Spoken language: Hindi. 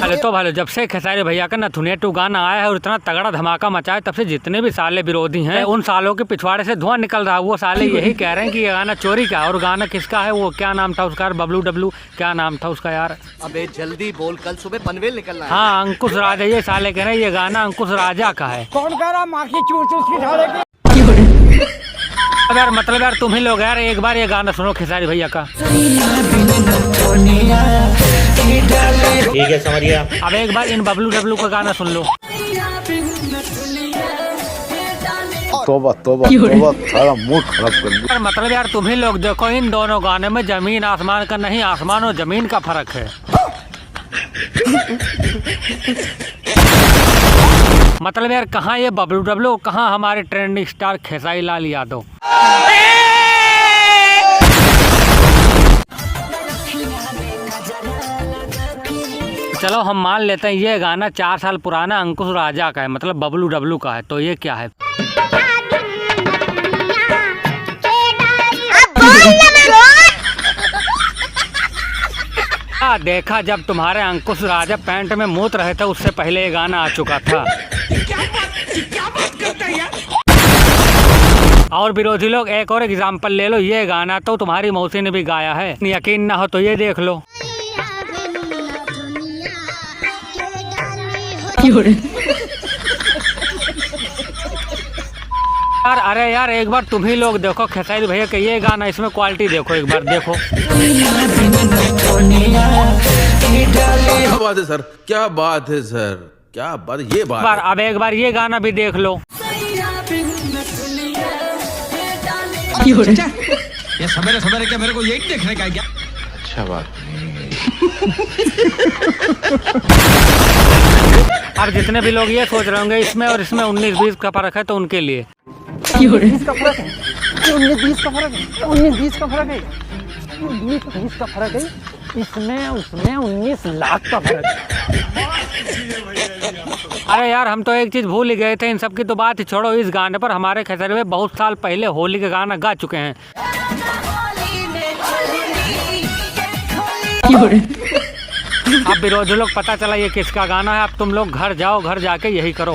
अरे तो भाई जब से खेसारी भैया का नथुनिया 2 गाना आया है और इतना तगड़ा धमाका मचा है, तब से जितने भी साले विरोधी हैं उन सालों के पिछवाड़े से धुआं निकल रहा है। वो साले यही कह रहे हैं कि ये गाना चोरी का है। और गाना किसका है? वो क्या नाम था उसका? बबलू डब्लू क्या नाम था उसका यार? अबे जल्दी बोल, कल सुबह पनवेल निकलना है। हाँ, अंकुश राजा। ये साले कह रहे हैं ये गाना अंकुश राजा का है। कौन कह रहा माँ की चूर चूर की झाड़े की? यार मतलब यार तुम ही लोग यार एक बार ये गाना सुनो खेसारी भैया का। ठीक है समझिए। अब एक बार इन बबलू डब्लू का गाना सुन लो। तोबा तोबा तोबा, सारा मूड खराब कर दिया। मतलब यार तुम ही लोग देखो, इन दोनों गाने में जमीन आसमान का नहीं, आसमान और जमीन का फर्क है। मतलब यार कहाँ ये बबलू डब्लू, कहाँ हमारे ट्रेंडिंग स्टार खेसारी लाल यादव। चलो हम मान लेते हैं ये गाना 4 साल पुराना अंकुश राजा का है, मतलब बबलू डब्लू का है। तो ये क्या है? देखा जब तुम्हारे अंकुश राजा पैंट में मूत रहे थे उससे पहले ये गाना आ चुका था। क्या बात करता है यार? और विरोधी लोग एक और एग्जाम्पल ले लो, ये गाना तो तुम्हारी मौसी ने भी गाया है। यकीन ना हो तो ये देख लो। यार अरे यार एक बार तुम ही लोग देखो खेसारी भैया का ये गाना, इसमें क्वालिटी देखो एक बार देखो। क्या बात है सर, क्या बात है सर, क्या बात, ये बात बार अब एक बार ये गाना भी देख लो। ये सवेरे सवेरे क्या मेरे को यही देखने का है क्या? अच्छा बात। अब जितने भी लोग ये सोच रहे होंगे इसमें और इसमें 19-20 का फर्क है, तो उनके लिए 19-20 का फर्क है, 19-20 का फर्क है, 19-20 का फर्क है, 19-20 का फर्क है, इसमें उसमें 19 लाख का फर्क है। अरे यार हम तो एक चीज भूल ही गए थे, इन सब की तो बात ही छोड़ो। इस गाने पर हमारे खेसारी भाई बहुत साल पहले होली का गाना गा चुके हैं। अब विरोधी लोग पता चला ये किसका गाना है। अब तुम लोग घर जाओ, घर जाके यही करो।